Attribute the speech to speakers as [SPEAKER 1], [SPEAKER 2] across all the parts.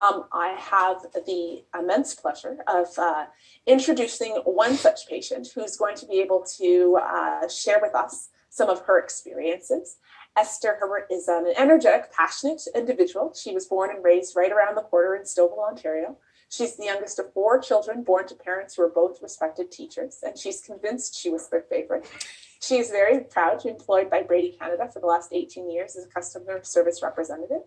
[SPEAKER 1] I have the immense pleasure of introducing one such patient who's going to be able to share with us some of her experiences. Esther Herbert is an energetic, passionate individual. She was born and raised right around the corner in Stouffville, Ontario. She's the youngest of 4 children born to parents who are both respected teachers, and she's convinced she was their favorite. She is very proud to be employed by Brady Canada for the last 18 years as a customer service representative.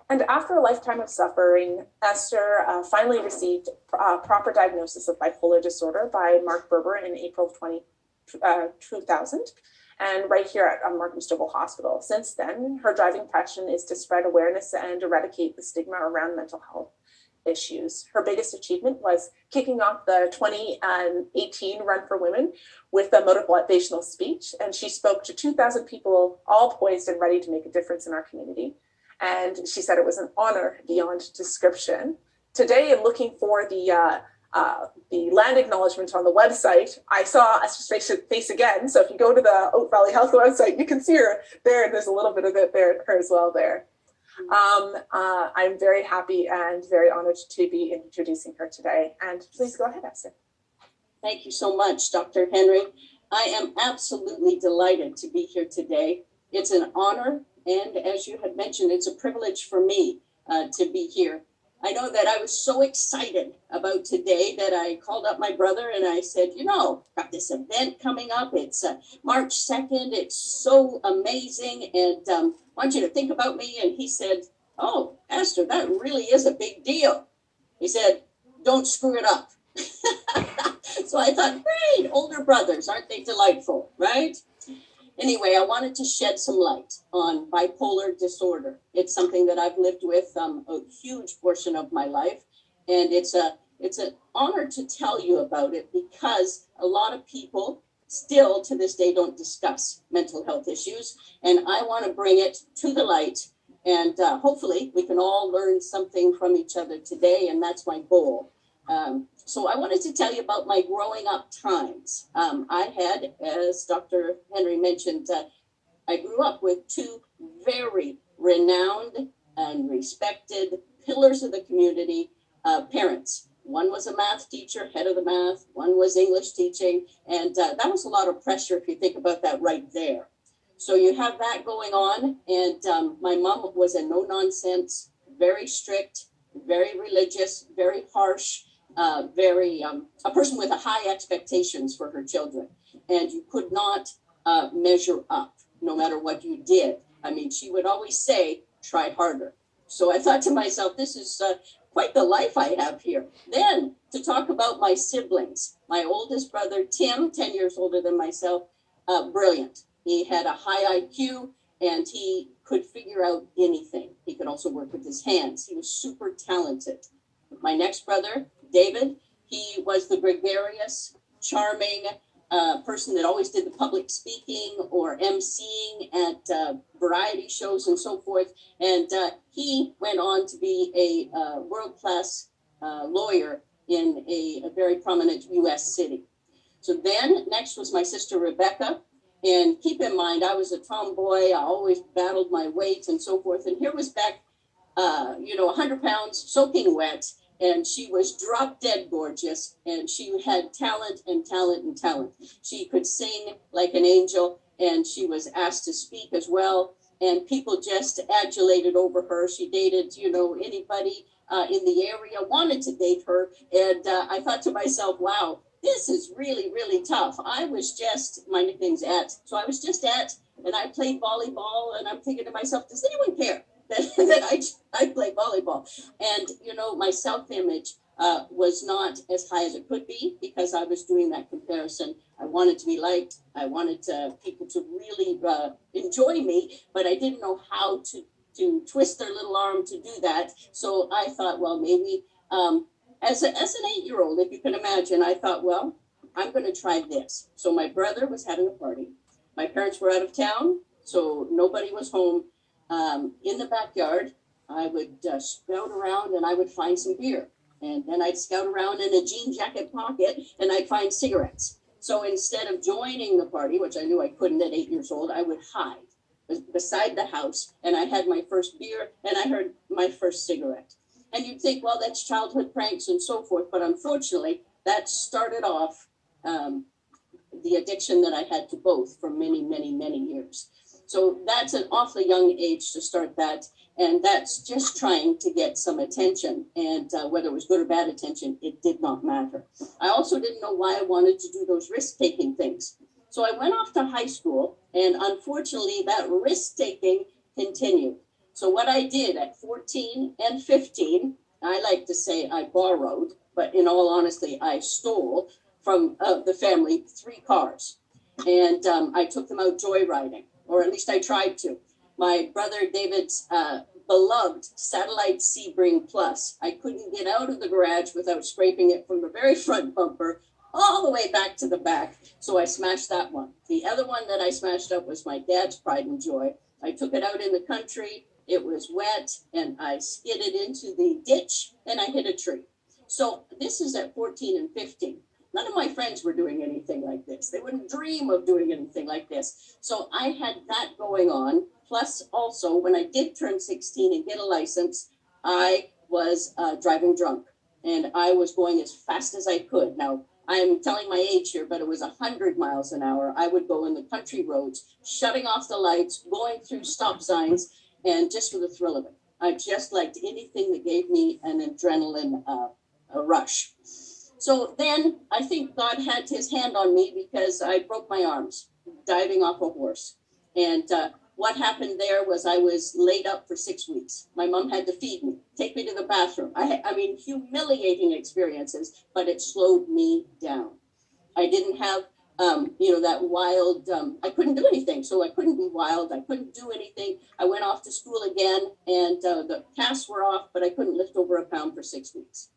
[SPEAKER 1] And after a lifetime of suffering, Esther finally received proper diagnosis of bipolar disorder by Mark Berber in April of 2000, and right here at Markham Stouffville Hospital. Since then, her driving passion is to spread awareness and eradicate the stigma around mental health issues. Her biggest achievement was kicking off the 2018 Run for Women with a motivational speech, and she spoke to 2,000 people, all poised and ready to make a difference in our community. And she said it was an honor beyond description. Today, in looking for the land acknowledgement on the website, I saw Esther's face again. So if you go to the Oak Valley Health website, you can see her there. And there's a little bit of it there her as well there. I'm very happy and very honored to be introducing her today. And please go ahead, Esther.
[SPEAKER 2] Thank you so much, Dr. Henry. I am absolutely delighted to be here today. It's an honor, and as you had mentioned, it's a privilege for me to be here. I know that I was so excited about today that I called up my brother and I said, got this event coming up. It's March 2nd. It's so amazing, and I want you to think about me. And he said, oh, Esther, that really is a big deal. He said, don't screw it up. So I thought, great, older brothers, aren't they delightful, right? Anyway, I wanted to shed some light on bipolar disorder. It's something that I've lived with a huge portion of my life, and it's an honor to tell you about it because a lot of people still to this day don't discuss mental health issues, and I want to bring it to the light, and hopefully we can all learn something from each other today, and that's my goal. So I wanted to tell you about my growing up times. I had, as Dr. Henry mentioned, I grew up with 2 very renowned and respected pillars of the community parents. One was a math teacher, head of the math. One was English teaching. And that was a lot of pressure if you think about that right there. So you have that going on. And my mom was a no-nonsense, very strict, very religious, very harsh, a person with a high expectations for her children, and you could not measure up no matter what you did. I mean, she would always say, try harder. So I thought to myself, this is quite the life I have here. Then to talk about my siblings, my oldest brother, Tim, 10 years older than myself, brilliant. He had a high IQ and he could figure out anything. He could also work with his hands. He was super talented. My next brother, David, he was the gregarious, charming person that always did the public speaking or emceeing at variety shows and so forth. And he went on to be a world-class lawyer in a very prominent U.S. city. So then next was my sister, Rebecca. And keep in mind, I was a tomboy. I always battled my weight and so forth. And here was Beck, 100 pounds, soaking wet. And she was drop dead gorgeous, and she had talent and talent and talent. She could sing like an angel, and she was asked to speak as well. And people just adulated over her. She dated, anybody in the area wanted to date her. And I thought to myself, wow, this is really, really tough. I was just, my nickname's Et. So I was just Et, and I played volleyball, and I'm thinking to myself, does anyone care that I play volleyball? And, my self-image was not as high as it could be because I was doing that comparison. I wanted to be liked. I wanted people to really enjoy me, but I didn't know how to twist their little arm to do that. So I thought, well, maybe as an 8-year-old, if you can imagine, I thought, well, I'm going to try this. So my brother was having a party. My parents were out of town, so nobody was home. In the backyard, I would scout around and I would find some beer. And then I'd scout around in a jean jacket pocket and I'd find cigarettes. So instead of joining the party, which I knew I couldn't at 8 years old, I would hide beside the house. And I had my first beer and I heard my first cigarette. And you'd think, well, that's childhood pranks and so forth. But unfortunately, that started off the addiction that I had to both for many, many, many years. So that's an awfully young age to start that. And that's just trying to get some attention. And whether it was good or bad attention, it did not matter. I also didn't know why I wanted to do those risk-taking things. So I went off to high school, and unfortunately, that risk-taking continued. So what I did at 14 and 15, I like to say I borrowed, but in all honesty, I stole from the family 3 cars. And I took them out joyriding, or at least I tried to. My brother David's beloved Satellite Sebring Plus. I couldn't get out of the garage without scraping it from the very front bumper all the way back to the back. So I smashed that one. The other one that I smashed up was my dad's pride and joy. I took it out in the country. It was wet, and I skidded into the ditch, and I hit a tree. So this is at 14 and 15. None of my friends were doing anything like this. They wouldn't dream of doing anything like this. So I had that going on. Plus, also, when I did turn 16 and get a license, I was driving drunk, and I was going as fast as I could. Now, I'm telling my age here, but it was 100 miles an hour. I would go in the country roads, shutting off the lights, going through stop signs, and just for the thrill of it. I just liked anything that gave me an adrenaline rush. So then I think God had his hand on me because I broke my arms diving off a horse. And what happened there was I was laid up for 6 weeks. My mom had to feed me, take me to the bathroom. I mean, humiliating experiences, but it slowed me down. I didn't have, that wild, I couldn't do anything. So I couldn't be wild. I couldn't do anything. I went off to school again, and the casts were off, but I couldn't lift over a pound for 6 weeks.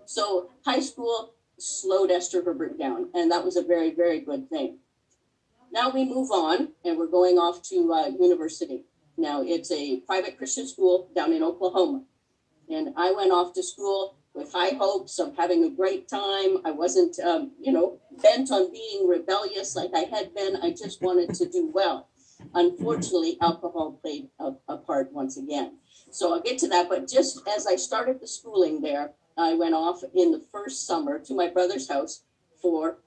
[SPEAKER 2] So high school slowed Esther Herbert down, and that was a very, very good thing. Now we move on, and we're going off to university. Now, it's a private Christian school down in Oklahoma, and I went off to school with high hopes of having a great time. I wasn't, bent on being rebellious like I had been. I just wanted to do well. Unfortunately, alcohol played a part once again. So I'll get to that, but just as I started the schooling there, I went off in the first summer to my brother's house for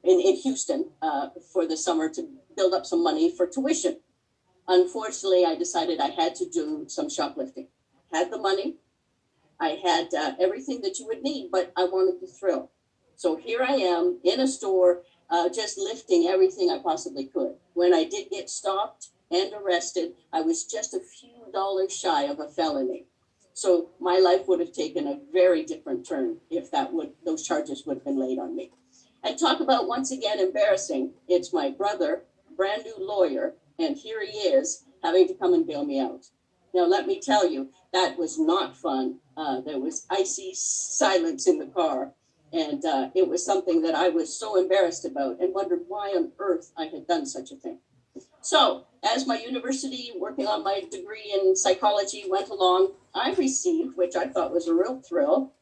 [SPEAKER 2] in Houston for the summer to build up some money for tuition. Unfortunately, I decided I had to do some shoplifting. Had the money, I had everything that you would need, but I wanted the thrill. So here I am in a store, just lifting everything I possibly could. When I did get stopped and arrested, I was just a few dollars shy of a felony. So my life would have taken a very different turn if those charges would have been laid on me. And talk about, once again, embarrassing. It's my brother, brand new lawyer, and here he is having to come and bail me out. Now, let me tell you, that was not fun. There was icy silence in the car, and it was something that I was so embarrassed about and wondered why on earth I had done such a thing. So, as my university, working on my degree in psychology went along, I received, which I thought was a real thrill,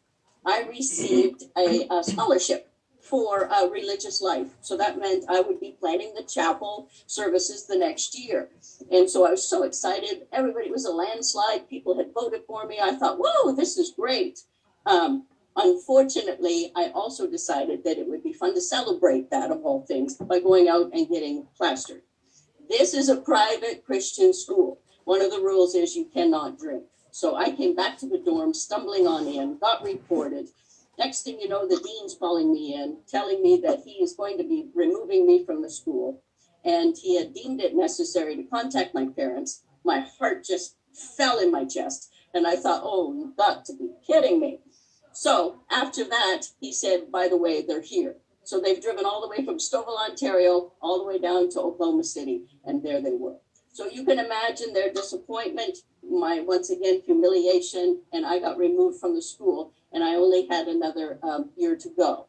[SPEAKER 2] I received a scholarship for religious life. So that meant I would be planning the chapel services the next year. And so I was so excited. Everybody was a landslide. People had voted for me. I thought, whoa, this is great. Unfortunately, I also decided that it would be fun to celebrate that, of all things, by going out and getting plastered. This is a private Christian school. One of the rules is you cannot drink. So I came back to the dorm, stumbling on in, got reported. Next thing you know, the dean's calling me in, telling me that he is going to be removing me from the school. And he had deemed it necessary to contact my parents. My heart just fell in my chest. And I thought, oh, you've got to be kidding me. So after that, he said, by the way, they're here. So they've driven all the way from Stouffville, Ontario, all the way down to Oklahoma City. And there they were. So you can imagine their disappointment, my, once again, humiliation, and I got removed from the school, and I only had another year to go.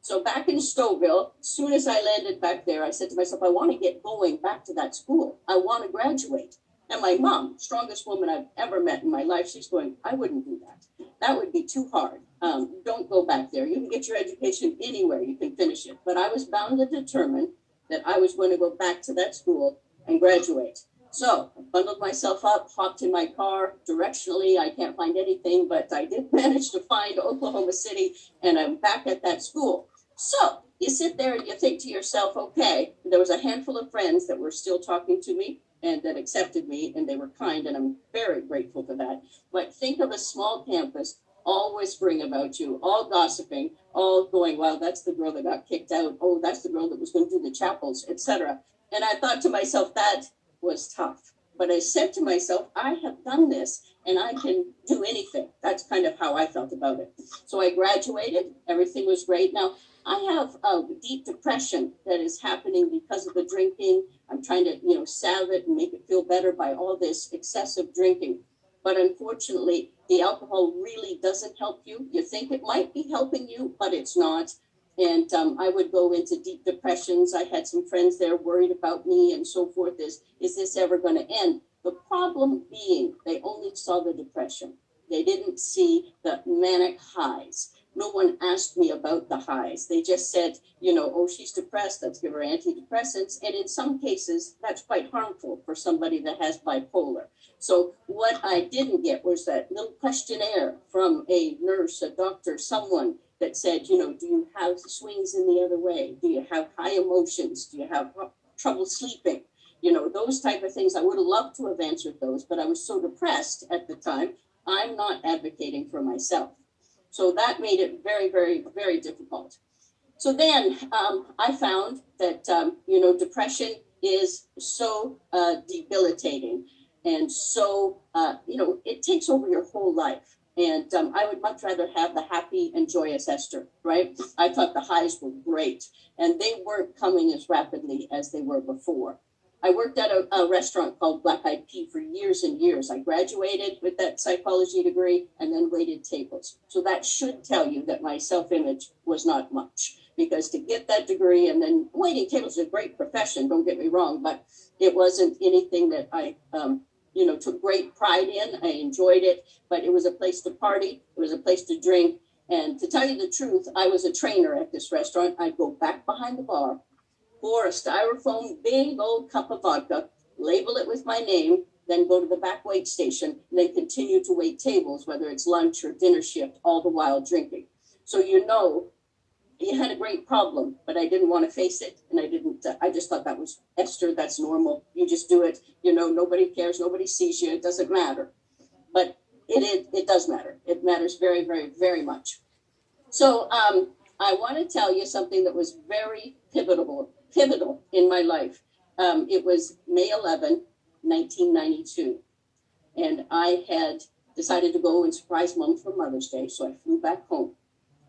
[SPEAKER 2] So back in Stouffville, as soon as I landed back there, I said to myself, I want to get going back to that school. I want to graduate. And my mom, strongest woman I've ever met in my life, she's going, I wouldn't do that. That would be too hard. Don't go back there. You can get your education anywhere. You can finish it. But I was bound and determined that I was going to go back to that school and graduate. So I bundled myself up, hopped in my car. Directionally, I can't find anything, but I did manage to find Oklahoma City, and I'm back at that school. So you sit there and you think to yourself, okay, there was a handful of friends that were still talking to me and that accepted me, and they were kind, and I'm very grateful for that. But think of a small campus, all whispering about you, all gossiping, all going, well, that's the girl that got kicked out. Oh, that's the girl that was going to do the chapels, etc. And I thought to myself, that was tough. But I said to myself, I have done this and I can do anything. That's kind of how I felt about it. So I graduated. Everything was great. Now, I have a deep depression that is happening because of the drinking. I'm trying to, salve it and make it feel better by all this excessive drinking. But unfortunately, the alcohol really doesn't help you. You think it might be helping you, but it's not. And I would go into deep depressions. I had some friends there worried about me and so forth. Is this ever going to end? The problem being they only saw the depression. They didn't see the manic highs. No one asked me about the highs. They just said, oh, she's depressed, let's give her antidepressants. And in some cases, that's quite harmful for somebody that has bipolar. So what I didn't get was that little questionnaire from a nurse, a doctor, someone that said, do you have swings in the other way? Do you have high emotions? Do you have trouble sleeping? Those type of things. I would have loved to have answered those, but I was so depressed at the time, I'm not advocating for myself. So that made it very, very, very difficult. So then I found that, depression is so debilitating and so, it takes over your whole life. And I would much rather have the happy and joyous Esther, right? I thought the highs were great and they weren't coming as rapidly as they were before. I worked at a restaurant called Black Eyed Pea for years and years. I graduated with that psychology degree and then waited tables. So that should tell you that my self-image was not much, because to get that degree and then waiting tables is a great profession, don't get me wrong, but it wasn't anything that I, took great pride in. I enjoyed it, but it was a place to party. It was a place to drink. And to tell you the truth, I was a trainer at this restaurant. I'd go back behind the bar, pour a styrofoam big old cup of vodka, label it with my name, then go to the back wait station, and then continue to wait tables, whether it's lunch or dinner shift, all the while drinking. So you had a great problem, but I didn't want to face it. And I just thought that was, Esther, that's normal. You just do it. Nobody cares. Nobody sees you. It doesn't matter. But it does matter. It matters very, very, very much. So I want to tell you something that was very pivotal in my life. It was May 11, 1992. And I had decided to go and surprise Mom for Mother's Day. So I flew back home.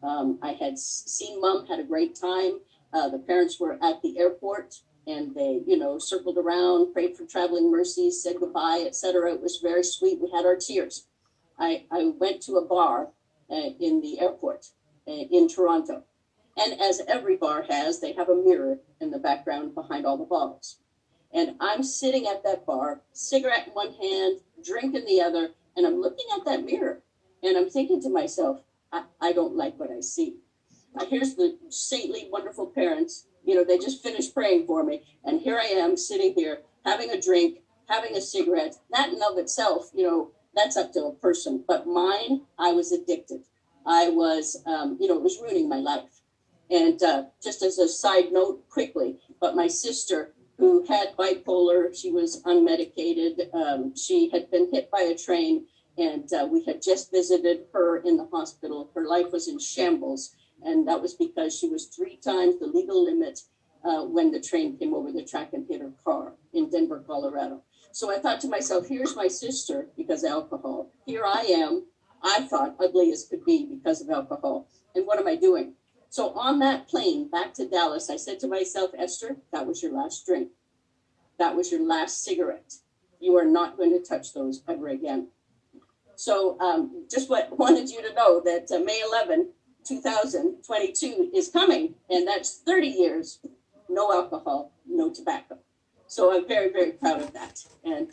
[SPEAKER 2] I had seen Mom, had a great time. The parents were at the airport and they, circled around, prayed for traveling mercies, said goodbye, etc. It was very sweet. We had our tears. I went to a bar in the airport in Toronto. And as every bar has, they have a mirror in the background behind all the bottles. And I'm sitting at that bar, cigarette in one hand, drink in the other, and I'm looking at that mirror. And I'm thinking to myself, I don't like what I see. Here's the saintly, wonderful parents. They just finished praying for me. And here I am sitting here having a drink, having a cigarette. That in of itself, that's up to a person. But mine, I was addicted. I was, it was ruining my life. And just as a side note quickly, but my sister, who had bipolar, she was unmedicated. She had been hit by a train. And we had just visited her in the hospital. Her life was in shambles. And that was because she was 3 times the legal limit when the train came over the track and hit her car in Denver, Colorado. So I thought to myself, here's my sister because of alcohol. Here I am, I thought ugly as could be because of alcohol. And what am I doing? So on that plane back to Dallas, I said to myself, Esther, that was your last drink. That was your last cigarette. You are not going to touch those ever again. So just wanted you to know that May 11, 2022 is coming, and that's 30 years, no alcohol, no tobacco. So I'm very, very proud of that. And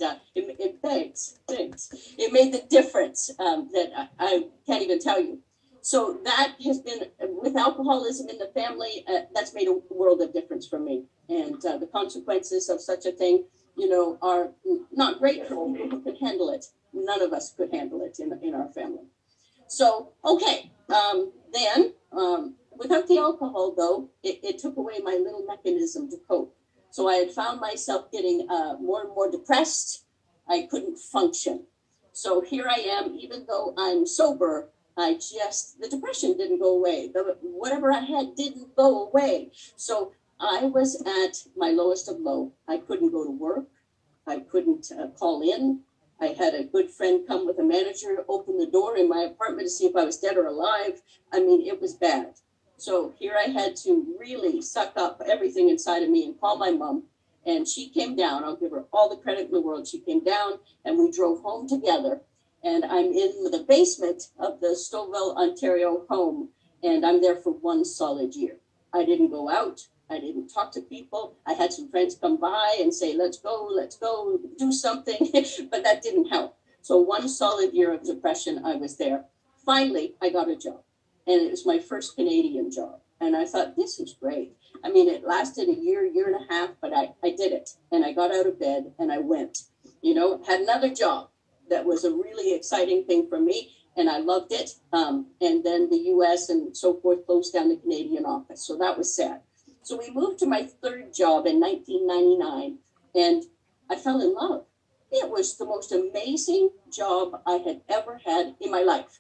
[SPEAKER 2] thanks. It made the difference that I can't even tell you. So that has been, with alcoholism in the family, that's made a world of difference for me. And the consequences of such a thing, are not great for people who could handle it. None of us could handle it in our family. So, okay, without the alcohol, though, it took away my little mechanism to cope. So I had found myself getting more and more depressed. I couldn't function. So here I am, even though I'm sober, the depression didn't go away. Whatever I had didn't go away. So I was at my lowest of low. I couldn't go to work. I couldn't call in. I had a good friend come with a manager, open the door in my apartment to see if I was dead or alive. I mean, it was bad. So here I had to really suck up everything inside of me and call my mom. And she came down. I'll give her all the credit in the world. She came down and we drove home together. And I'm in the basement of the Stouffville, Ontario home. And I'm there for 1 solid year. I didn't go out. I didn't talk to people. I had some friends come by and say, let's go, do something. But that didn't help. So 1 solid year of depression, I was there. Finally, I got a job. And it was my first Canadian job. And I thought, this is great. I mean, it lasted a year and a half, but I did it. And I got out of bed and I went, had another job that was a really exciting thing for me. And I loved it. And then the US and so forth closed down the Canadian office. So that was sad. So we moved to my 3rd job in 1999 and I fell in love. It was the most amazing job I had ever had in my life.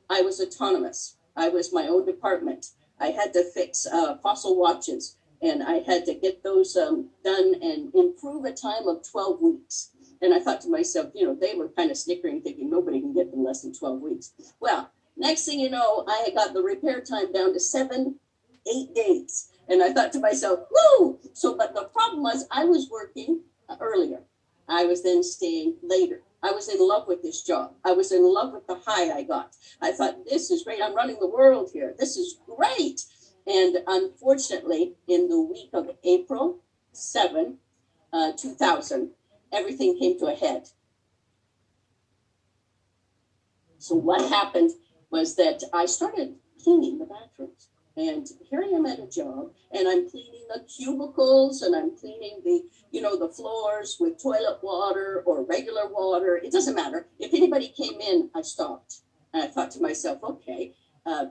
[SPEAKER 2] I was autonomous. I was my own department. I had to fix fossil watches and I had to get those done and improve a time of 12 weeks. And I thought to myself, they were kind of snickering, thinking nobody can get them less than 12 weeks. Well, next thing you know, I got the repair time down to 7-8 days. And I thought to myself, woo! But the problem was I was working earlier. I was then staying later. I was in love with this job. I was in love with the high I got. I thought, this is great. I'm running the world here. This is great. And unfortunately, in the week of April 7, 2000, everything came to a head. So what happened was that I started cleaning the bathrooms. And here I am at a job and I'm cleaning the cubicles and I'm cleaning the floors with toilet water or regular water. It doesn't matter. If anybody came in, I stopped. And I thought to myself, okay,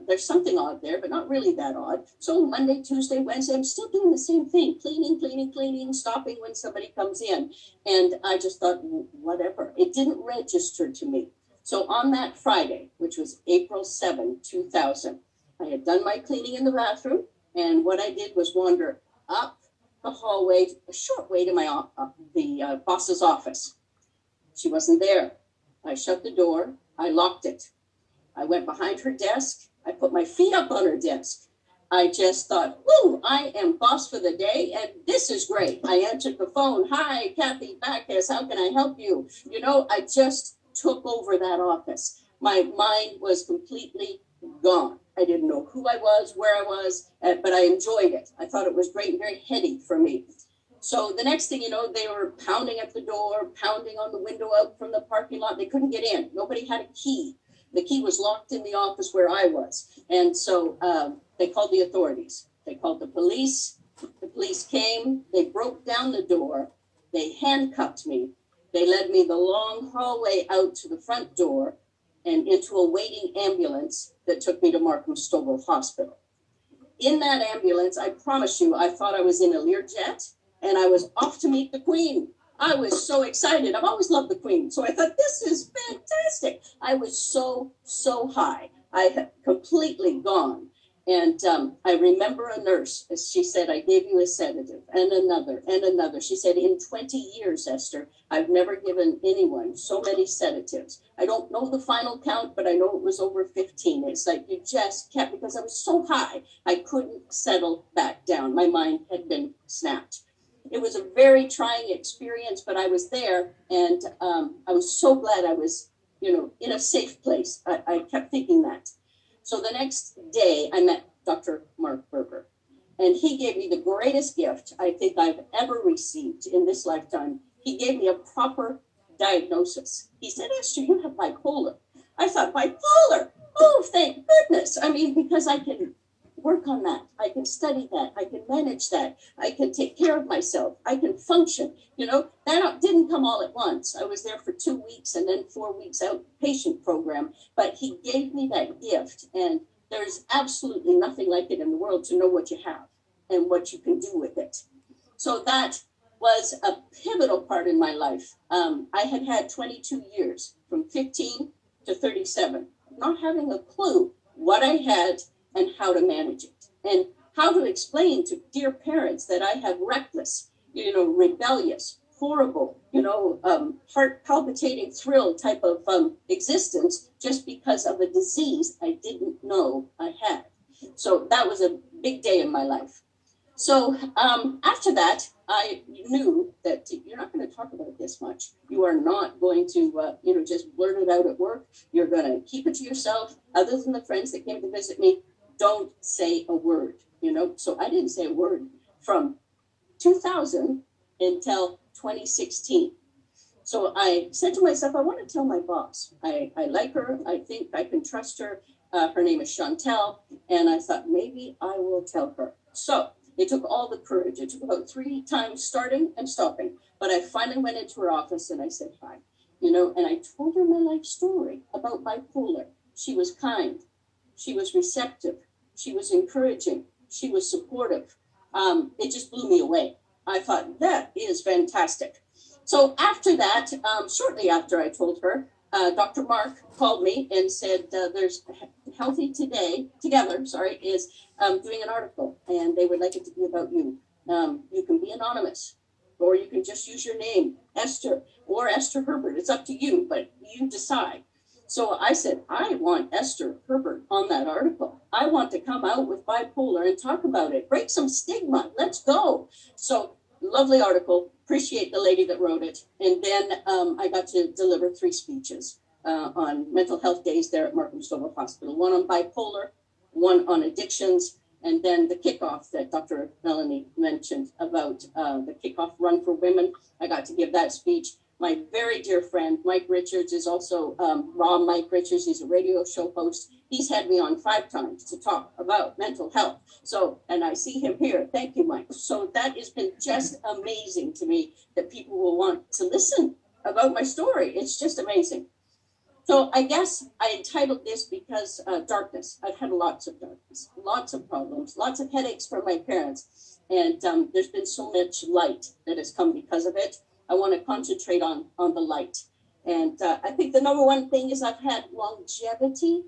[SPEAKER 2] there's something odd there, but not really that odd. So Monday, Tuesday, Wednesday, I'm still doing the same thing, cleaning, stopping when somebody comes in. And I just thought, whatever. It didn't register to me. So on that Friday, which was April 7, 2000, I had done my cleaning in the bathroom, and what I did was wander up the hallway, a short way to the boss's office. She wasn't there. I shut the door. I locked it. I went behind her desk. I put my feet up on her desk. I just thought, woo, I am boss for the day, and this is great. I answered the phone. Hi, Kathy Backus. How can I help you? I just took over that office. My mind was completely gone. I didn't know who I was, where I was, but I enjoyed it. I thought it was great and very heady for me. So the next thing you know, they were pounding at the door, pounding on the window out from the parking lot. They couldn't get in. Nobody had a key. The key was locked in the office where I was. And so they called the authorities. They called the police. The police came. They broke down the door. They handcuffed me. They led me the long hallway out to the front door and into a waiting ambulance that took me to Markham Stouffville Hospital. In that ambulance, I promise you, I thought I was in a Learjet and I was off to meet the Queen. I was so excited. I've always loved the Queen. So I thought, this is fantastic. I was so high. I had completely gone. And I remember a nurse, as she said, I gave you a sedative and another. She said, in 20 years, Esther, I've never given anyone so many sedatives. I don't know the final count, but I know it was over 15. It's like you just kept, because I was so high, I couldn't settle back down. My mind had been snapped. It was a very trying experience, but I was there, and I was so glad I was, in a safe place. I kept thinking that. So the next day, I met Dr. Mark Berger, and he gave me the greatest gift I think I've ever received in this lifetime. He gave me a proper diagnosis. He said, Esther, you have bipolar. I thought, bipolar? Oh, thank goodness. I mean, because I can work on that. I can study that. I can manage that. I can take care of myself. I can function. You know, that didn't come all at once. I was there for 2 weeks and then 4 weeks outpatient program, but he gave me that gift. And there's absolutely nothing like it in the world to know what you have and what you can do with it. So that was a pivotal part in my life. I had 22 years from 15 to 37, not having a clue what I had and how to manage it, and how to explain to dear parents that I have reckless, rebellious, horrible, heart palpitating thrill type of existence just because of a disease I didn't know I had. So that was a big day in my life. So after that, I knew that you're not going to talk about this much. You are not going to, just blurt it out at work. You're going to keep it to yourself. Other than the friends that came to visit me, don't say a word, So I didn't say a word from 2000 until 2016. So I said to myself, I want to tell my boss. I like her. I think I can trust her. Her name is Chantel. And I thought maybe I will tell her. So it took all the courage. It took about 3 times starting and stopping. But I finally went into her office and I said hi, and I told her my life story about bipolar. She was kind. She was receptive. She was encouraging. She was supportive. It just blew me away. I thought, that is fantastic. So after that, shortly after I told her, Dr. Mark called me and said, there's Healthy Together is doing an article, and they would like it to be about you. You can be anonymous, or you can just use your name, Esther, or Esther Herbert. It's up to you, but you decide. So I said, I want Esther Herbert on that article. I want to come out with bipolar and talk about it. Break some stigma. Let's go. So lovely article. Appreciate the lady that wrote it. And then I got to deliver 3 speeches on mental health days there at Markham Stouffville Hospital. One on bipolar, one on addictions, and then the kickoff that Dr. Melanie mentioned about the kickoff run for women. I got to give that speech. My very dear friend, Mike Richards, is also Raw Mike Richards. He's a radio show host. He's had me on 5 times to talk about mental health. So, and I see him here. Thank you, Mike. So that has been just amazing to me that people will want to listen about my story. It's just amazing. So I guess I entitled this because darkness. I've had lots of darkness, lots of problems, lots of headaches from my parents. And there's been so much light that has come because of it. I want to concentrate on the light. And I think the number one thing is I've had longevity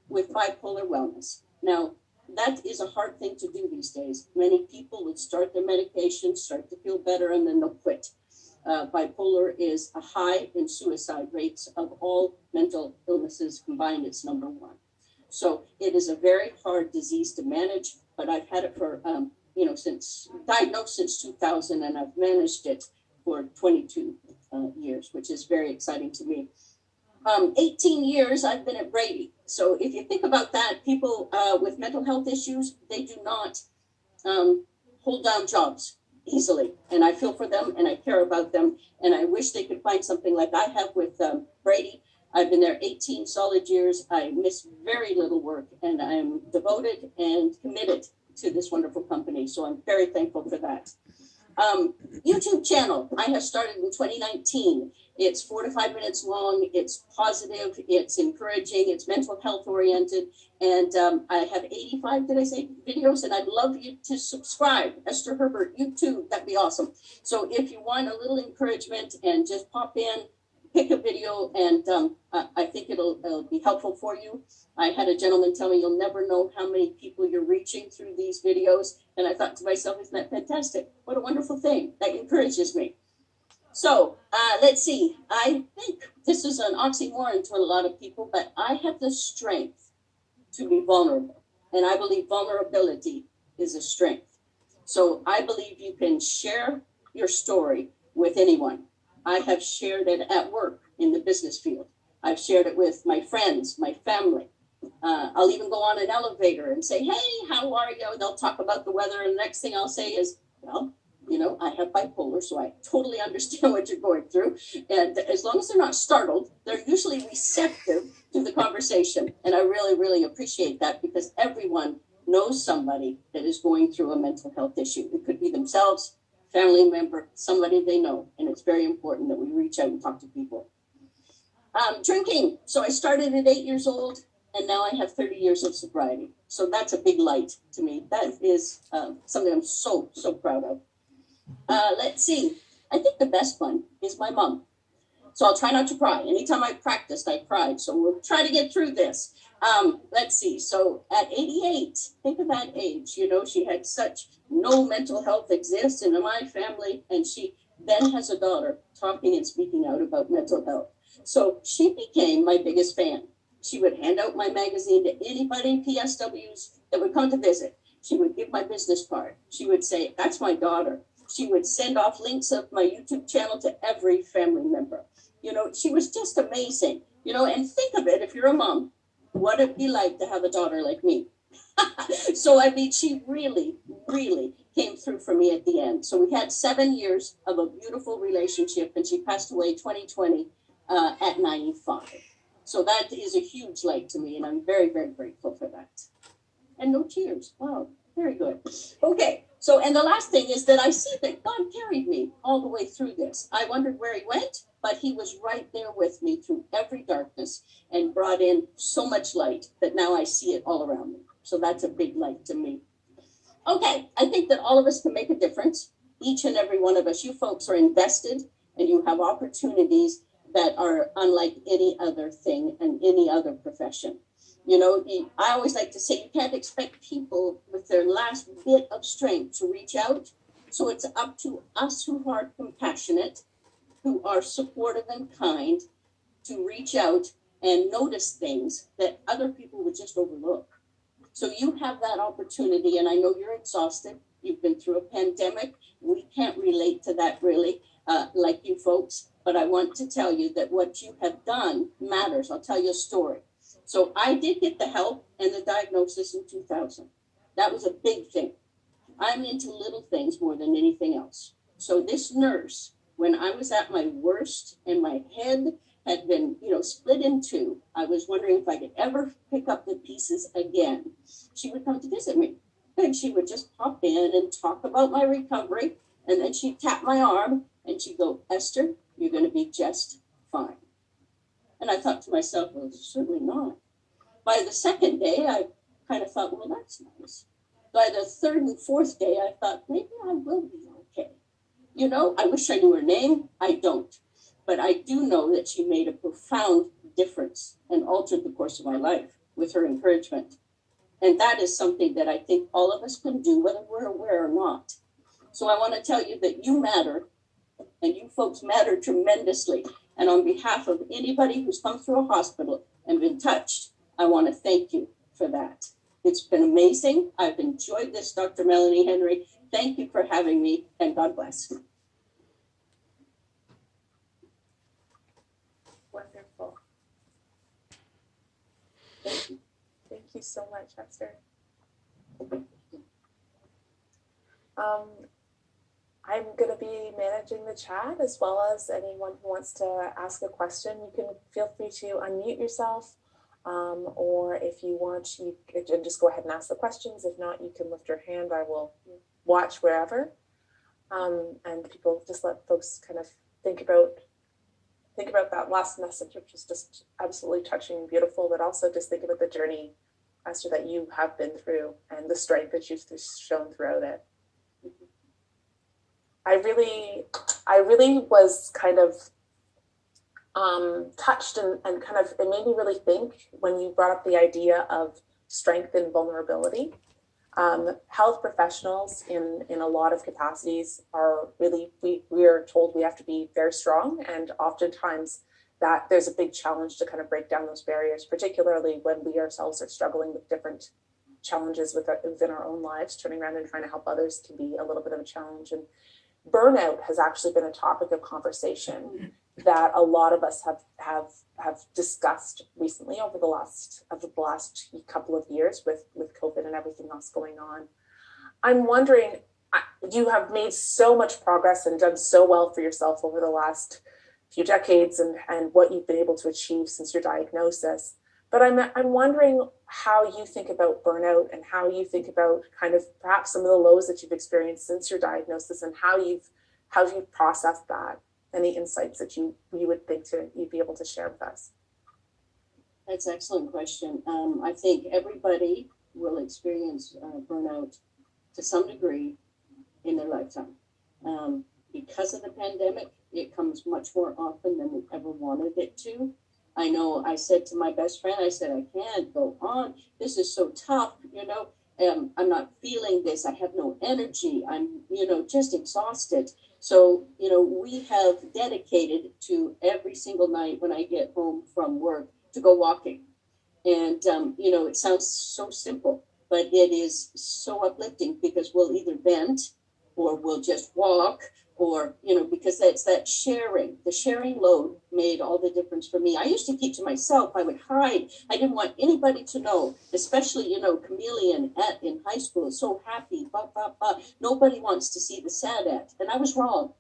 [SPEAKER 2] with bipolar wellness. Now, that is a hard thing to do these days. Many people would start their medication, start to feel better, and then they'll quit. Bipolar is a high in suicide rates of all mental illnesses combined. It's number 1. So it is a very hard disease to manage, but I've had it for, diagnosed since 2000, and I've managed it for 22 years, which is very exciting to me. 18 years I've been at Brady. So if you think about that, people with mental health issues, they do not hold down jobs easily. And I feel for them and I care about them. And I wish they could find something like I have with Brady. I've been there 18 solid years. I miss very little work, and I'm devoted and committed to this wonderful company. So I'm very thankful for that. YouTube channel I have started in 2019. It's 4 to 5 minutes long. It's positive. It's encouraging. It's mental health oriented. And I have 85, did I say, videos? And I'd love you to subscribe. Esther Herbert, YouTube. That'd be awesome. So if you want a little encouragement and just pop in, pick a video, and I think it'll be helpful for you. I had a gentleman tell me you'll never know how many people you're reaching through these videos. And I thought to myself, isn't that fantastic? What a wonderful thing. That encourages me. So let's see. I think this is an oxymoron to a lot of people, but I have the strength to be vulnerable. And I believe vulnerability is a strength. So I believe you can share your story with anyone. I have shared it at work in the business field. I've shared it with my friends, my family. I'll even go on an elevator and say, hey, how are you? They'll talk about the weather. And the next thing I'll say is, well, I have bipolar, so I totally understand what you're going through. And as long as they're not startled, they're usually receptive to the conversation. And I really, really appreciate that, because everyone knows somebody that is going through a mental health issue. It could be themselves, family member, somebody they know. And it's very important that we reach out and talk to people. Drinking. So I started at 8 years old, and now I have 30 years of sobriety. So that's a big light to me. That is something I'm so proud of. Let's see. I think the best one is my mom. So I'll try not to cry. Anytime I practiced, I cried. So we'll try to get through this. Let's see. So at 88, think of that age. You know, she had such no mental health exists in my family. And she then has a daughter talking and speaking out about mental health. So she became my biggest fan. She would hand out my magazine to anybody, PSWs, that would come to visit. She would give my business card. She would say, that's my daughter. She would send off links of my YouTube channel to every family member. You know, she was just amazing. You know, and think of it, if you're a mom, what it'd be like to have a daughter like me. So, I mean, she really came through for me at the end. So we had 7 years of a beautiful relationship, and she passed away 2020 at 95. So that is a huge light to me, and I'm very grateful for that. And no tears. Wow, very good. Okay, so, and the last thing is that I see that God carried me all the way through this. I wondered where he went, but he was right there with me through every darkness and brought in so much light that now I see it all around me. So that's a big light to me. Okay, I think that all of us can make a difference. Each and every one of us, you folks are invested and you have opportunities that are unlike any other thing and any other profession. You know, I always like to say you can't expect people with their last bit of strength to reach out. So it's up to us who are compassionate, who are supportive and kind, to reach out and notice things that other people would just overlook. So you have that opportunity, and I know you're exhausted. You've been through a pandemic. We can't relate to that really, like you folks, but I want to tell you that what you have done matters. I'll tell you a story. So I did get the help and the diagnosis in 2000. That was a big thing. I'm into little things more than anything else. So this nurse, when I was at my worst and my head had been, split in two, I was wondering if I could ever pick up the pieces again. She would come to visit me, and she would just pop in and talk about my recovery, and then she'd tap my arm and she'd go, Esther, you're going to be just fine. And I thought to myself, well, certainly not. By the second day, I kind of thought, well, that's nice. By the third and fourth day, I thought, maybe I will be okay. I wish I knew her name. I don't. But I do know that she made a profound difference and altered the course of my life with her encouragement. And that is something that I think all of us can do, whether we're aware or not. So I want to tell you that you matter, and you folks matter tremendously. And on behalf of anybody who's come through a hospital and been touched, I want to thank you for that. It's been amazing. I've enjoyed this, Dr. Melanie Henry. Thank you for having me, and God bless.
[SPEAKER 1] Wonderful. Thank you. Thank you so much, Esther. I'm going to be managing the chat as well as anyone who wants to ask a question. You can feel free to unmute yourself, or if you want, you can just go ahead and ask the questions. If not, you can lift your hand. I will watch wherever. And people, just let folks kind of think about that last message, which was just absolutely touching and beautiful, but also just think about the journey, Esther, that you have been through and the strength that you've shown throughout it. I really was kind of touched and kind of, it made me really think when you brought up the idea of strength and vulnerability. Health professionals in a lot of capacities are really, we are told we have to be very strong, and oftentimes that there's a big challenge to kind of break down those barriers, particularly when we ourselves are struggling with different challenges within our own lives. Turning around and trying to help others can be a little bit of a challenge. And burnout has actually been a topic of conversation that a lot of us have discussed recently over the last couple of years with COVID and everything else going on. I'm wondering, you have made so much progress and done so well for yourself over the last few decades and what you've been able to achieve since your diagnosis. But I'm wondering how you think about burnout and how you think about kind of perhaps some of the lows that you've experienced since your diagnosis and how you've processed that. Any insights that you would think you'd be able to share with us?
[SPEAKER 2] That's an excellent question. I think everybody will experience burnout to some degree in their lifetime. Because of the pandemic, it comes much more often than we ever wanted it to. I know I said to my best friend, I said, I can't go on. This is so tough, I'm not feeling this. I have no energy. I'm, just exhausted. So, we have dedicated to every single night when I get home from work to go walking. And, it sounds so simple, but it is so uplifting because we'll either vent or we'll just walk or, because that's that sharing. The sharing load made all the difference for me. I used to keep to myself. I would hide. I didn't want anybody to know, especially, Chameleon in high school, so happy, Nobody wants to see the sad at. And I was wrong.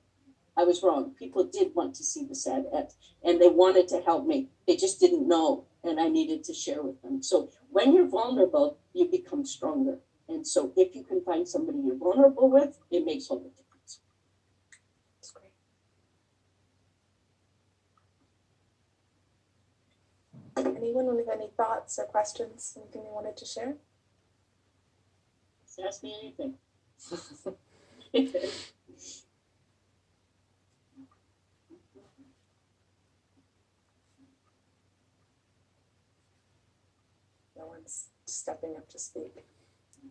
[SPEAKER 2] People did want to see the sad at, and they wanted to help me. They just didn't know, and I needed to share with them. So when you're vulnerable, you become stronger. And so if you can find somebody you're vulnerable with, it makes all the difference.
[SPEAKER 1] That's great. Anyone with any thoughts or questions, anything they wanted to share?
[SPEAKER 2] Just ask me anything.
[SPEAKER 1] No one's stepping up to speak.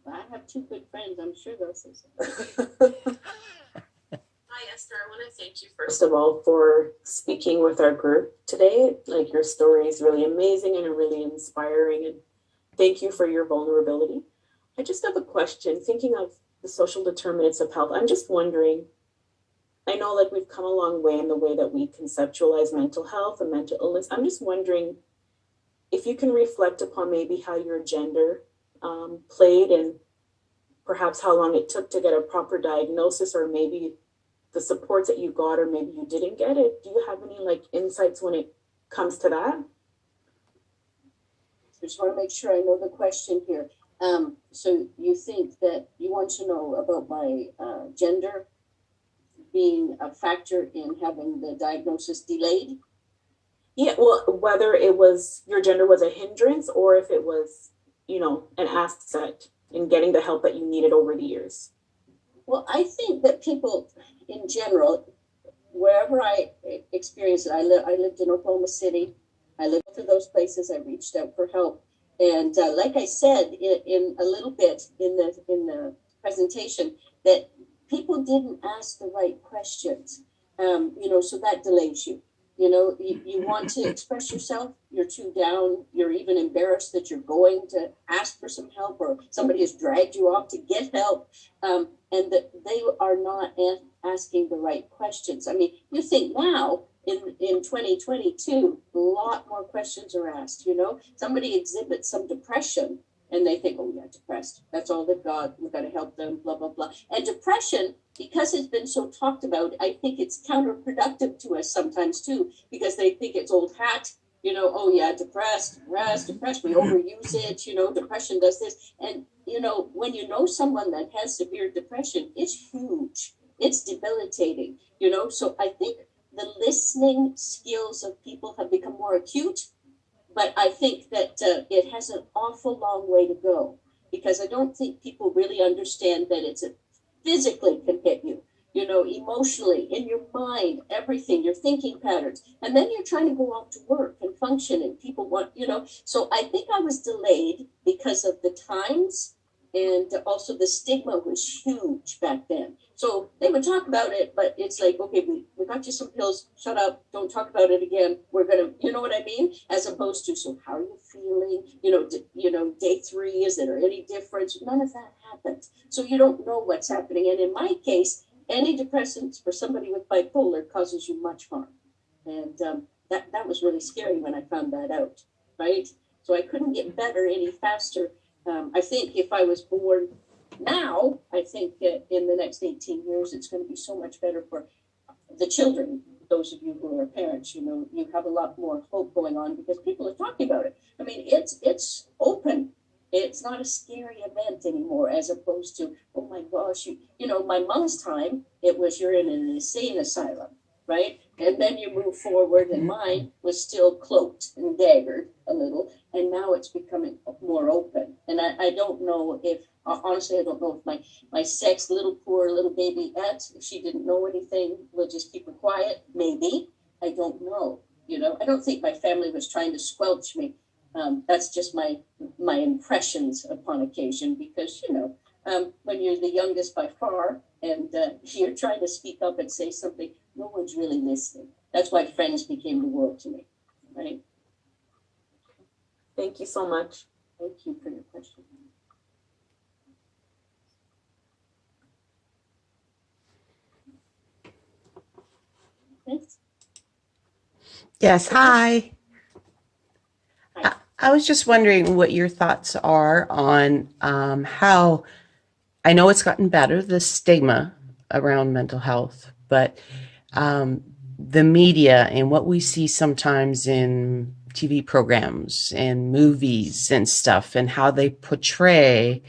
[SPEAKER 2] I have two good friends. I'm sure they'll say
[SPEAKER 1] something. Hi, Esther. I want to thank you first of all for speaking with our group today. Like, your story is really amazing and really inspiring, and thank you for your vulnerability. I just have a question. Thinking of the social determinants of health, I'm just wondering, I know like we've come a long way in the way that we conceptualize mental health and mental illness. I'm just wondering if you can reflect upon maybe how your gender played and perhaps how long it took to get a proper diagnosis, or maybe the supports that you got or maybe you didn't get it. Do you have any like insights when it comes to that?
[SPEAKER 2] I just want to make sure I know the question here. So you think that you want to know about my gender being a factor in having the diagnosis delayed?
[SPEAKER 1] Yeah, well, whether it was your gender was a hindrance or if it was, an asset in getting the help that you needed over the years.
[SPEAKER 2] Well, I think that people in general, wherever I experienced it, I lived in Oklahoma City. I lived through those places. I reached out for help. And like I said in a little bit in the presentation, that people didn't ask the right questions, so that delays you. You want to express yourself, you're too down, you're even embarrassed that you're going to ask for some help or somebody has dragged you off to get help, and that they are not asking the right questions. I mean, you think now, in 2022, a lot more questions are asked, Somebody exhibits some depression and they think, oh yeah, depressed. That's all they've got. We've got to help them, blah, blah, blah. And depression, because it's been so talked about, I think it's counterproductive to us sometimes too, because they think it's old hat, oh yeah, depressed, we overuse it, depression does this. And, when you know someone that has severe depression, it's huge. It's debilitating, so I think the listening skills of people have become more acute. But I think that it has an awful long way to go, because I don't think people really understand that it's physically can hit you, emotionally, in your mind, everything, your thinking patterns. And then you're trying to go off to work and function, and people want, So I think I was delayed because of the times, and also the stigma was huge back then. So they would talk about it, but it's like, okay, we got you some pills, shut up, don't talk about it again. We're going to, you know what I mean? As opposed to, so how are you feeling? Day 3, is there any difference? None of that happened. So you don't know what's happening. And in my case, antidepressants for somebody with bipolar causes you much harm. And that was really scary when I found that out, right? So I couldn't get better any faster. I think if I was born now, I think in the next 18 years, it's going to be so much better for the children, those of you who are parents, you have a lot more hope going on because people are talking about it. I mean, it's open. It's not a scary event anymore, as opposed to, oh my gosh, my mom's time, it was you're in an insane asylum, right? And then you move forward, and mine was still cloaked and daggered a little, and now it's becoming more open. And I don't know if, honestly, I don't know if my poor little baby Ed, if she didn't know anything, we'll just keep her quiet. Maybe. I don't know. I don't think my family was trying to squelch me. That's just my impressions upon occasion, because when you're the youngest by far and you're trying to speak up and say something, no one's really listening. That's why friends became the world to me, right?
[SPEAKER 1] Thank you so much.
[SPEAKER 2] Thank you for your question. Thanks.
[SPEAKER 3] Yes, hi.
[SPEAKER 2] Hi.
[SPEAKER 3] I was just wondering what your thoughts are on how, I know it's gotten better, the stigma around mental health, but the media and what we see sometimes in TV programs and movies and stuff, and how they portray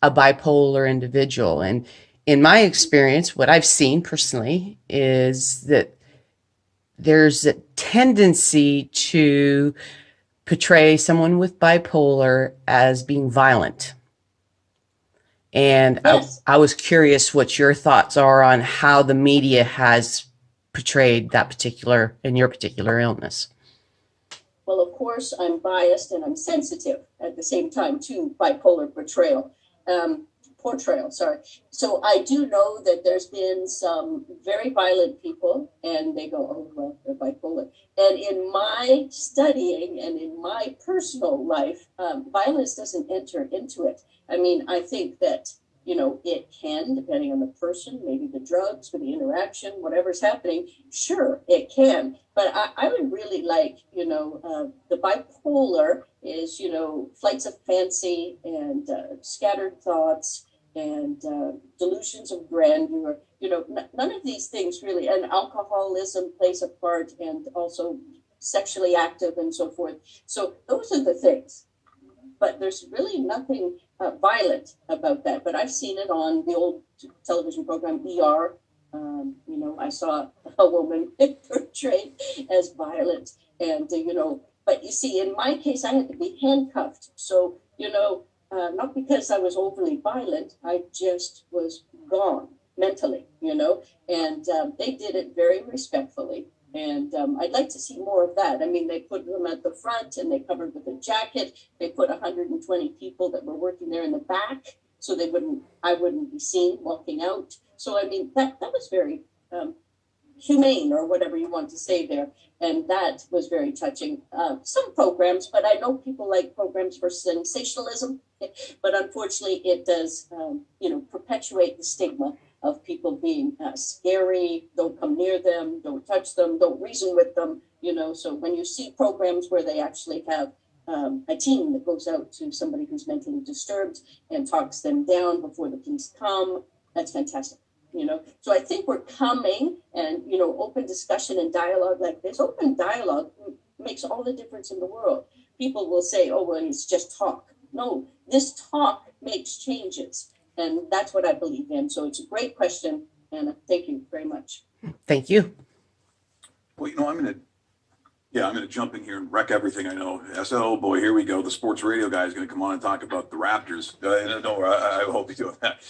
[SPEAKER 3] a bipolar individual. And in my experience, what I've seen personally is that there's a tendency to portray someone with bipolar as being violent. And
[SPEAKER 2] Yes.
[SPEAKER 3] I was curious what your thoughts are on how the media has portrayed that particular, in your particular illness.
[SPEAKER 2] Well, of course, I'm biased and I'm sensitive at the same time to bipolar portrayal. So I do know that there's been some very violent people, and they go, oh, well, they're bipolar. And in my studying and in my personal life, violence doesn't enter into it. I mean, I think that, it can, depending on the person, maybe the drugs or the interaction, whatever's happening, sure, it can. But I would really like, the bipolar is, flights of fancy and scattered thoughts and delusions of grandeur. None of these things really, and alcoholism plays a part, and also sexually active and so forth. So those are the things. But there's really nothing violent about that. But I've seen it on the old television program ER. I saw a woman portrayed as violent, and but you see, in my case, I had to be handcuffed. So not because I was overly violent, I just was gone mentally, and they did it very respectfully. And I'd like to see more of that. I mean, they put them at the front and they covered with a jacket. They put 120 people that were working there in the back, so I wouldn't be seen walking out. So, I mean, that was very humane, or whatever you want to say there. And that was very touching. Some programs, but I know people like programs for sensationalism, but unfortunately it does, perpetuate the stigma of people being scary. Don't come near them, don't touch them, don't reason with them, So when you see programs where they actually have a team that goes out to somebody who's mentally disturbed and talks them down before the police come, that's fantastic. So I think we're coming, and open discussion and dialogue like this. Open dialogue makes all the difference in the world. People will say, oh, well, it's just talk. No, this talk makes changes, and that's what I believe in. So it's a great question, and thank you very much.
[SPEAKER 3] Thank you.
[SPEAKER 4] Well, I'm going to jump in here and wreck everything I know. I said, oh boy, here we go. The sports radio guy is going to come on and talk about the Raptors. No, I hope he's doing that.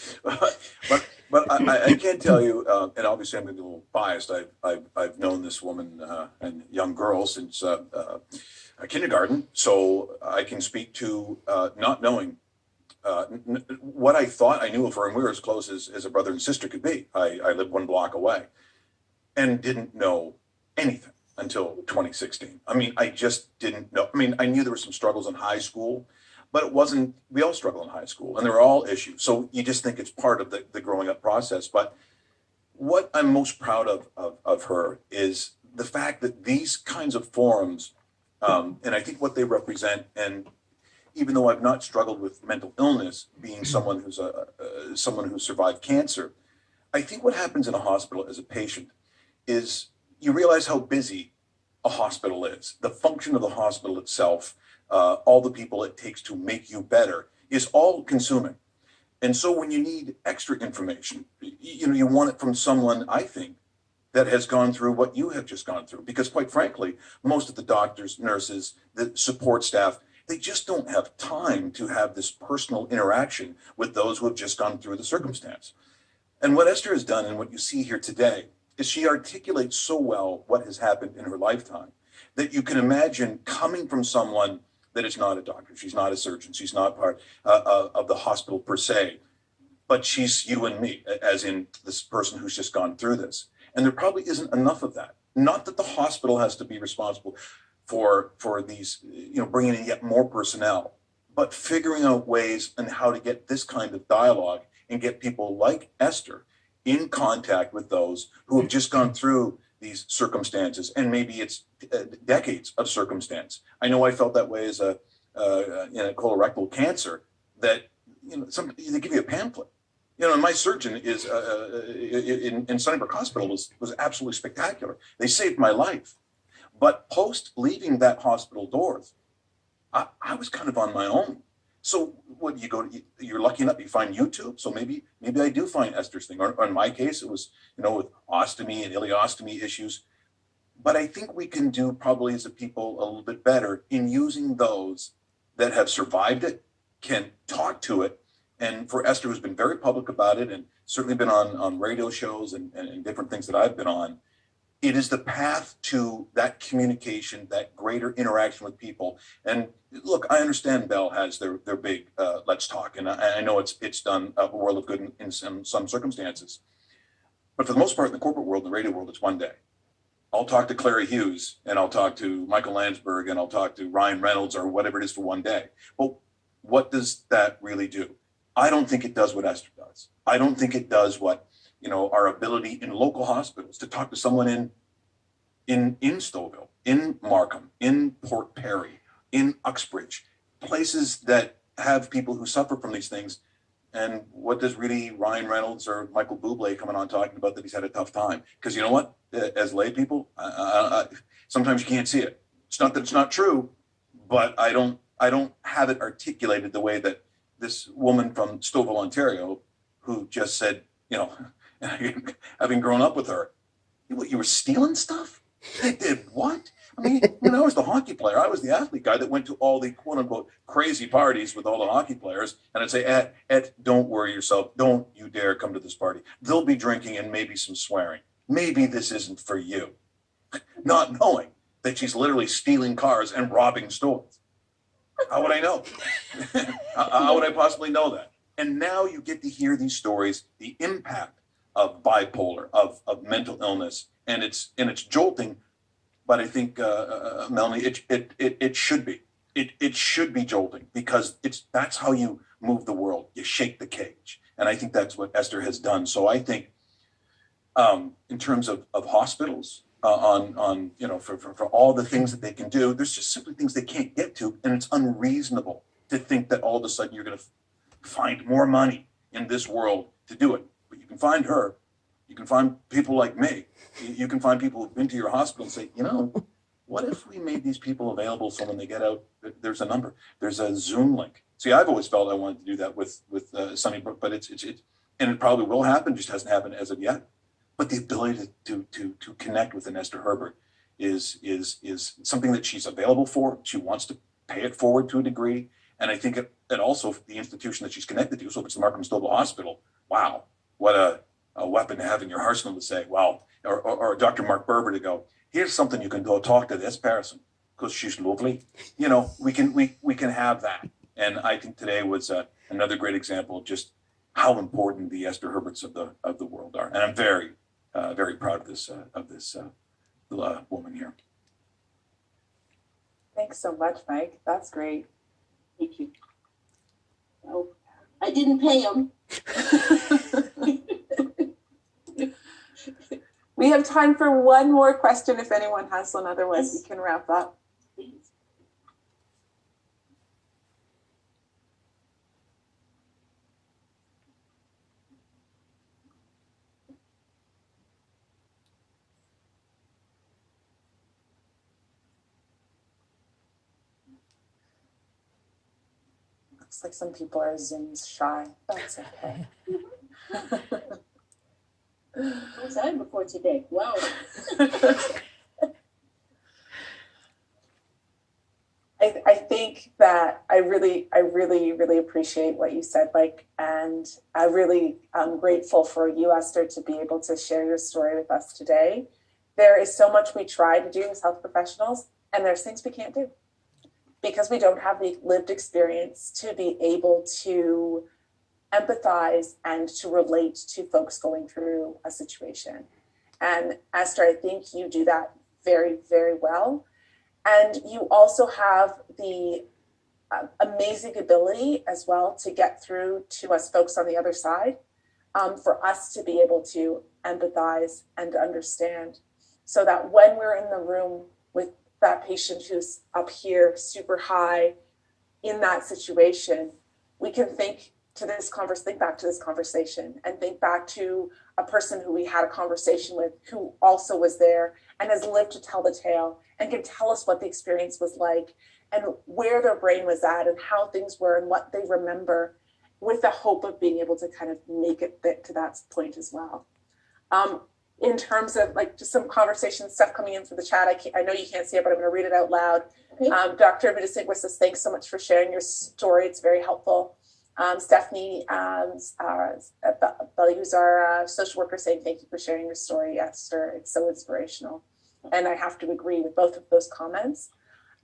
[SPEAKER 4] But I can tell you, and obviously I'm a little biased. I've known this woman and young girl since kindergarten, so I can speak to not knowing what I thought I knew of her, and we were as close as a brother and sister could be. I lived one block away, and didn't know anything until 2016. I mean, I just didn't know. I mean, I knew there were some struggles in high school, but it wasn't, we all struggle in high school, and they're all issues. So you just think it's part of the growing up process. But what I'm most proud of her is the fact that these kinds of forums, and I think what they represent, and even though I've not struggled with mental illness, being someone who's someone who survived cancer, I think what happens in a hospital as a patient is you realize how busy a hospital is. The function of the hospital itself, all the people it takes to make you better, is all consuming. And so when you need extra information, you want it from someone, I think, that has gone through what you have just gone through. Because quite frankly, most of the doctors, nurses, the support staff, they just don't have time to have this personal interaction with those who have just gone through the circumstance. And what Esther has done and what you see here today is she articulates so well what has happened in her lifetime that you can imagine coming from someone that is not a doctor. She's not a surgeon. She's not part of the hospital per se, but she's you and me, as in this person who's just gone through this. And there probably isn't enough of that. Not that the hospital has to be responsible for these, bringing in yet more personnel, but figuring out ways and how to get this kind of dialogue and get people like Esther in contact with those who have just gone through these circumstances, and maybe it's decades of circumstance. I know I felt that way as a colorectal cancer. That they give you a pamphlet. And my surgeon is in Sunnybrook Hospital was absolutely spectacular. They saved my life. But post leaving that hospital doors, I was kind of on my own. So what you're lucky enough you find YouTube. So maybe I do find Esther's thing. Or in my case, it was, with ostomy and ileostomy issues. But I think we can do probably as a people a little bit better in using those that have survived it, can talk to it. And for Esther, who's been very public about it and certainly been on radio shows and different things that I've been on, it is the path to that communication, that greater interaction with people. And look, I understand Bell has their big Let's Talk, and I know it's done a world of good in some circumstances. But for the most part, in the corporate world, the radio world, it's one day. I'll talk to Clary Hughes, and I'll talk to Michael Landsberg, and I'll talk to Ryan Reynolds, or whatever it is for one day. Well, what does that really do? I don't think it does what Esther does. I don't think it does what, our ability in local hospitals to talk to someone in Stouffville, in Markham, in Port Perry, in Uxbridge, places that have people who suffer from these things. And what does really Ryan Reynolds or Michael Bublé coming on talking about that he's had a tough time? Because you know what? As lay people, sometimes you can't see it. It's not that it's not true, but I don't have it articulated the way that this woman from Stouffville, Ontario, who just said, having grown up with her, you were stealing stuff? They did what? I mean, when I was the hockey player, I was the athlete guy that went to all the quote unquote crazy parties with all the hockey players. And I'd say, Ed, don't worry yourself. Don't you dare come to this party. They'll be drinking and maybe some swearing. Maybe this isn't for you. Not knowing that she's literally stealing cars and robbing stores. How would I know? How would I possibly know that? And now you get to hear these stories, the impact of bipolar, of mental illness, and it's jolting. But I think, Melanie, it should be. It should be jolting, because that's how you move the world. You shake the cage, and I think that's what Esther has done. So I think, in terms of hospitals, for all the things that they can do, there's just simply things they can't get to, and it's unreasonable to think that all of a sudden you're going to find more money in this world to do it. But you can find her. You can find people like me. You can find people who've been to your hospital and say, what if we made these people available so when they get out, there's a number, there's a Zoom link. See, I've always felt I wanted to do that with Sunnybrook, but it's and it probably will happen, just hasn't happened as of yet. But the ability to connect with an Esther Herbert is something that she's available for. She wants to pay it forward to a degree. And I think it also, the institution that she's connected to, so if it's the Markham Stouffville Hospital, wow, what a weapon to have in your arsenal to say, wow, or Dr. Mark Berber to go, here's something you can go talk to this person because she's lovely. We can have that. And I think today was another great example of just how important the Esther Herberts of the world are. And I'm very, very proud of this woman here.
[SPEAKER 1] Thanks so much, Mike. That's great.
[SPEAKER 2] Thank you. Oh, I didn't pay him.
[SPEAKER 1] We have time for one more question if anyone has one. Otherwise, we can wrap up. Looks like some people are Zoom shy. That's okay.
[SPEAKER 2] What was I before today? Wow.
[SPEAKER 1] I think that I really appreciate what you said, like, and I really am grateful for you, Esther, to be able to share your story with us today. There is so much we try to do as health professionals, and there's things we can't do because we don't have the lived experience to be able to empathize and to relate to folks going through a situation. And Esther, I think you do that very, very well. And you also have the amazing ability as well to get through to us folks on the other side, for us to be able to empathize and understand, so that when we're in the room with that patient who's up here super high in that situation, we can think back to this conversation and think back to a person who we had a conversation with who also was there and has lived to tell the tale and can tell us what the experience was like and where their brain was at and how things were and what they remember, with the hope of being able to kind of make it to that point as well. In terms of like just some conversation stuff coming in through the chat, I know you can't see it, but I'm going to read it out loud. Dr. Vidasingwa says, thanks so much for sharing your story. It's very helpful. Stephanie Belly, who's our social worker, saying thank you for sharing your story, Esther. It's so inspirational. And I have to agree with both of those comments.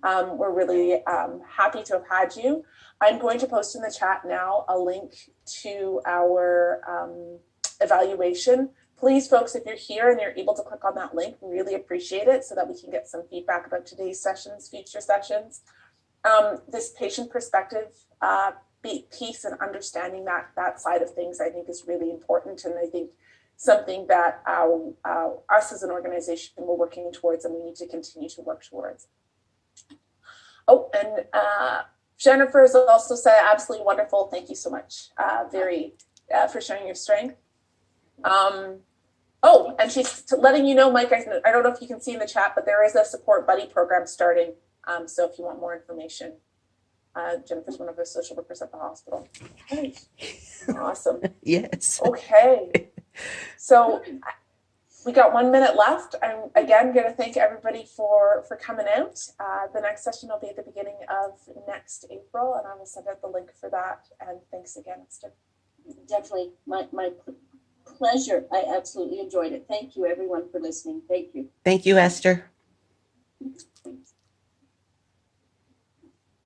[SPEAKER 1] We're really happy to have had you. I'm going to post in the chat now a link to our evaluation. Please, folks, if you're here and you're able to click on that link, we really appreciate it so that we can get some feedback about today's sessions, future sessions. This patient perspective piece and understanding that side of things, I think, is really important, and I think something that us as an organization we're working towards, and we need to continue to work towards. Oh, and Jennifer has also said, absolutely wonderful. Thank you so much, for sharing your strength. Oh, and she's letting you know, Mike, I don't know if you can see in the chat, but there is a support buddy program starting. So if you want more information, Jennifer's one of the social workers at the hospital. Nice. Awesome.
[SPEAKER 3] Yes.
[SPEAKER 1] Okay. So we got 1 minute left. I'm again going to thank everybody for coming out. The next session will be at the beginning of next April, and I will send out the link for that. And thanks again, Esther.
[SPEAKER 2] Definitely my pleasure. I absolutely enjoyed it. Thank you, everyone, for listening. Thank you.
[SPEAKER 3] Thank you, Esther.